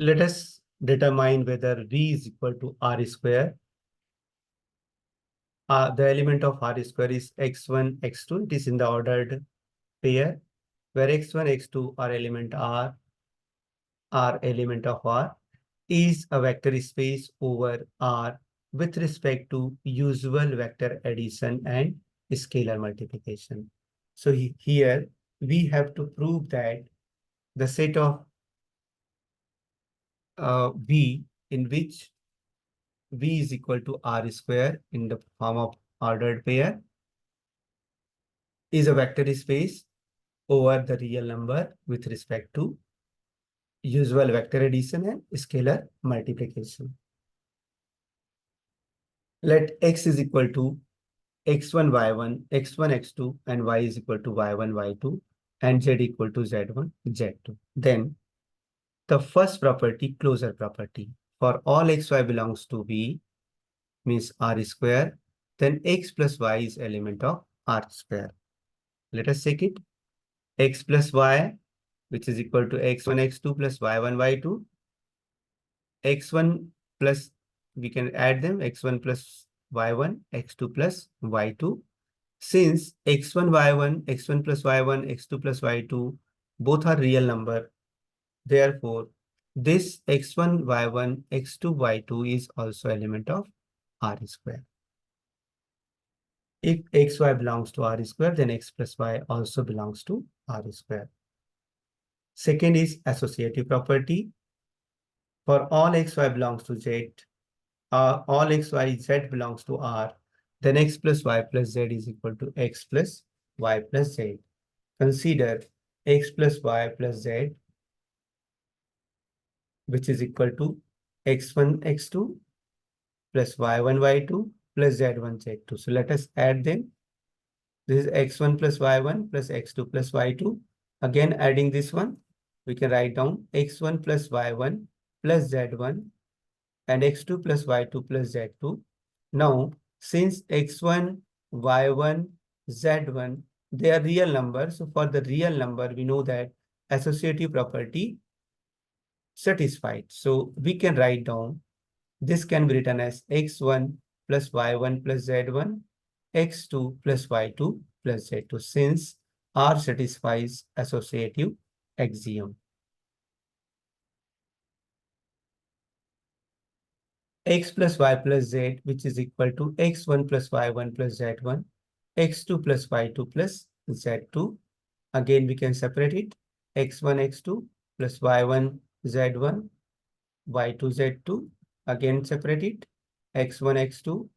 Let us determine whether V is equal to R square. The element of R square is x1, x2. It is in the ordered pair, where x1, x2 are element R of R, is a vector space over R with respect to usual vector addition and scalar multiplication. So here we have to prove that the set of V in which V is equal to R square in the form of ordered pair is a vector space over the real number with respect to usual vector addition and scalar multiplication. Let x is equal to x1, y1, x1, x2, and y is equal to y1, y2, and z equal to z1, z2. Then the first property, closure property, for all xy belongs to V, means R square, then x plus y is element of R square. Let us check it. X plus y, which is equal to x1, x2 plus y1, y2. x1 plus, we can add them, x1 plus y1, x2 plus y2. Since x1, y1, x1 plus y1, x2 plus y2, both are real number, therefore, this x1, y1, x2, y2 is also element of R square. If xy belongs to R square, then x plus y also belongs to R square. Second is associative property. For all xy belongs to z, all xy z belongs to R, then x plus y plus z is equal to x plus y plus z. Consider x plus y plus z, which is equal to x1, x2 plus y1, y2 plus z1, z2. So let us add them. This is x1 plus y1 plus x2 plus y2. Again, adding this one, we can write down x1 plus y1 plus z1 and x2 plus y2 plus z2. Now, since x1, y1, z1, they are real numbers. So for the real number, we know that associative property satisfied. So we can write down, this can be written as x1 plus y1 plus z1, x2 plus y2 plus z2, since R satisfies associative axiom. X plus y plus z, which is equal to x1 plus y1 plus z1, x2 plus y2 plus z2. Again, we can separate it. x1, x2 plus y1, z1, y2, z2. Again, separate it. x1, x2,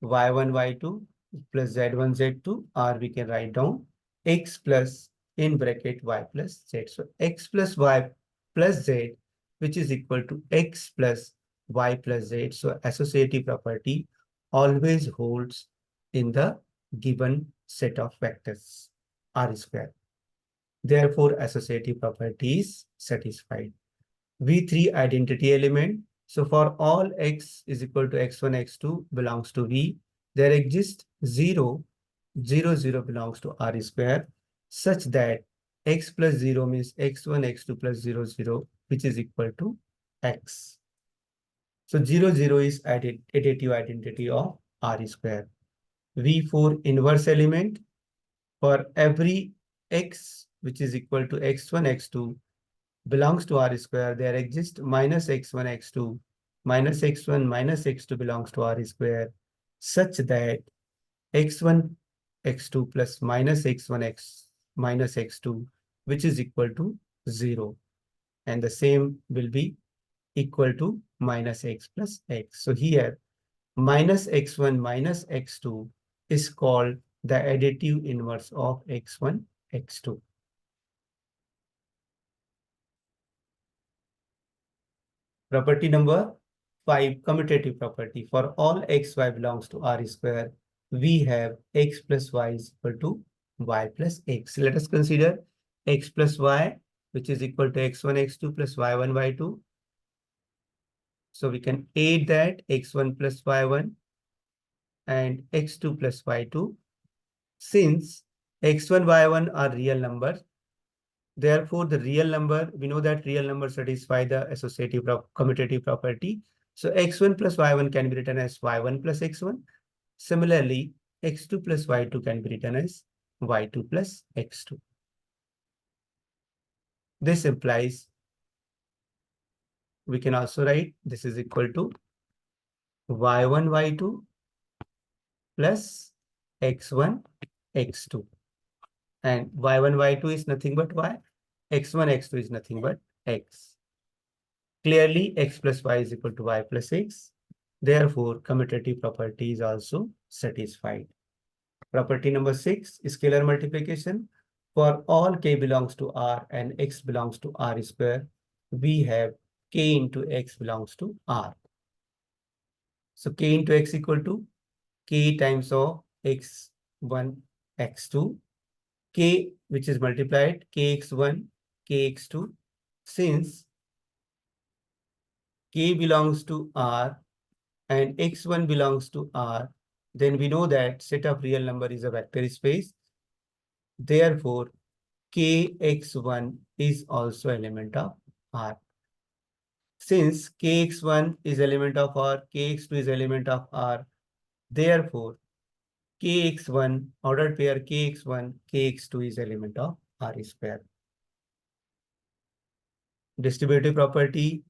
y1, y2 plus z1, z2, or we can write down x plus in bracket y plus z. So x plus y plus z, which is equal to x plus y plus z. So associative property always holds in the given set of vectors R square. Therefore, associative property is satisfied. V3 identity element. So for all x is equal to x1, x2 belongs to V, there exists 0, 0, 0 belongs to R square, such that x plus 0 means x1, x2 plus 0, 0, which is equal to x. So 0, 0 is additive identity of R square. V4 inverse element. For every x which is equal to x1, x2 belongs to R square, there exists minus x1, x2, minus x1, minus x2 belongs to R square, such that x1, x2 plus minus x1, x minus x2, which is equal to 0. And the same will be equal to minus x plus x. So here, minus x1 minus x2 is called the additive inverse of x1, x2. Property number 5, commutative property. For all xy belongs to R square, we have x plus y is equal to y plus x. Let us consider x plus y, which is equal to x1, x2 plus y1, y2. So we can add that x1 plus y1 and x2 plus y2. Since x1, y1 are real numbers, Therefore, the real number, we know that real number satisfy the associative commutative property. So x1 plus y1 can be written as y1 plus x1. Similarly, x2 plus y2 can be written as y2 plus x2. This implies we can also write this is equal to y1 y2 plus x1 x2. And y1 y2 is nothing but y. x1 x2 is nothing but x. Clearly, x plus y is equal to y plus x. Therefore, commutative property is also satisfied. Property number 6, scalar multiplication. For all k belongs to R and x belongs to R square, we have k into x belongs to R. So k into x equal to k times of x1, x2, k which is multiplied kx1, kx2. Since k belongs to R and x1 belongs to R, then we know that set of real number is a vector space. Therefore, kx1 is also element of R. Since kx1 is element of R, kx2 is element of R, therefore, kx1, ordered pair kx1, kx2 is element of R square. Distributive property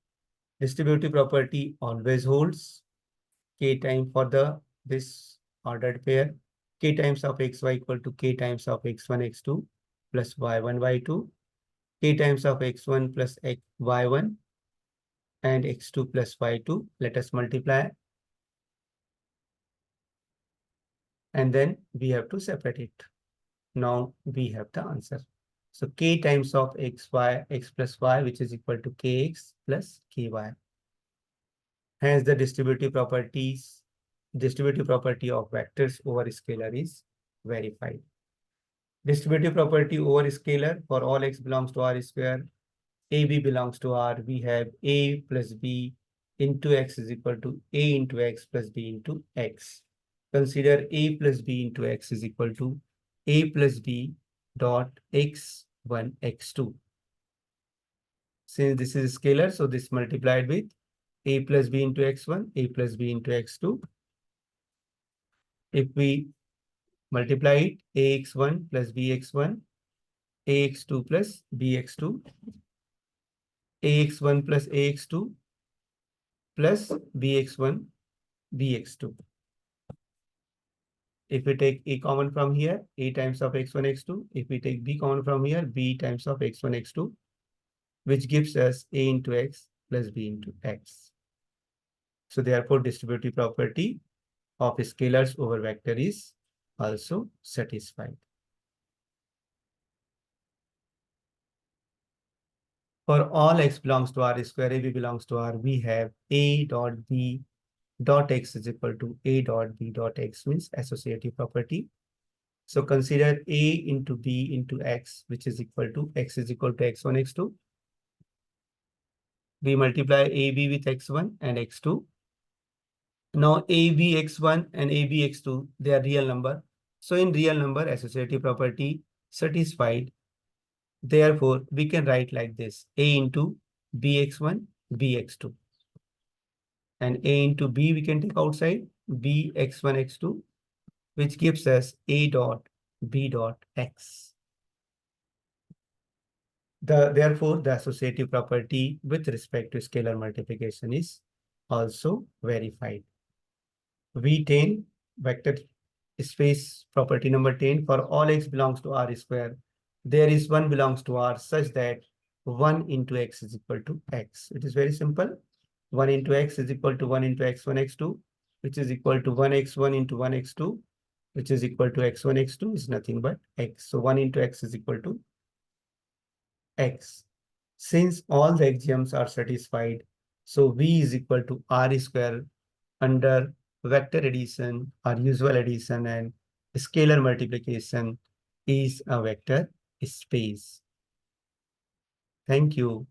always holds. K time for this ordered pair. K times of xy equal to k times of x1, x2 plus y1, y2. K times of x1 plus y1 and x2 plus y2. Let us multiply. And then we have to separate it. Now we have the answer. So k times of x plus y, which is equal to kx plus ky. Hence the distributive property of vectors over scalar is verified. Distributive property over scalar for all x belongs to R square, AB belongs to R, we have A plus B into x is equal to A into x plus B into x. Consider A plus B into x is equal to A plus B dot x1, x2. Since this is scalar, so this multiplied with A plus B into x1, A plus B into x2. If we multiply it, ax1 plus bx1, ax2 plus bx2, ax1 plus ax2 plus bx1, bx2. If we take a common from here, a times of x1, x2. If we take b common from here, b times of x1, x2, which gives us a into x plus b into x. So therefore, distributive property of scalars over vector is also satisfied. For all x belongs to R square, AB belongs to R, we have A dot B dot x is equal to A dot B dot x, means associative property. So consider A into B into x, which is equal to x is equal to x1, x2. We multiply AB with x1 and x2. Now AB x1 and AB x2, they are real number. So in real number, associative property satisfied. Therefore, we can write like this: A into bx1, bx2. And A into B we can take outside, B x1, x2, which gives us A dot B dot x. Therefore, the associative property with respect to scalar multiplication is also verified. V10, vector space property number 10, for all x belongs to R square, there is 1 belongs to R such that 1 into x is equal to x. It is very simple. 1 into x is equal to 1 into x1, x2, which is equal to 1x1 into 1x2, which is equal to x1, x2 is nothing but x. So 1 into x is equal to x. Since all the axioms are satisfied, so V is equal to R square under vector addition or usual addition and scalar multiplication is a vector space. Thank you.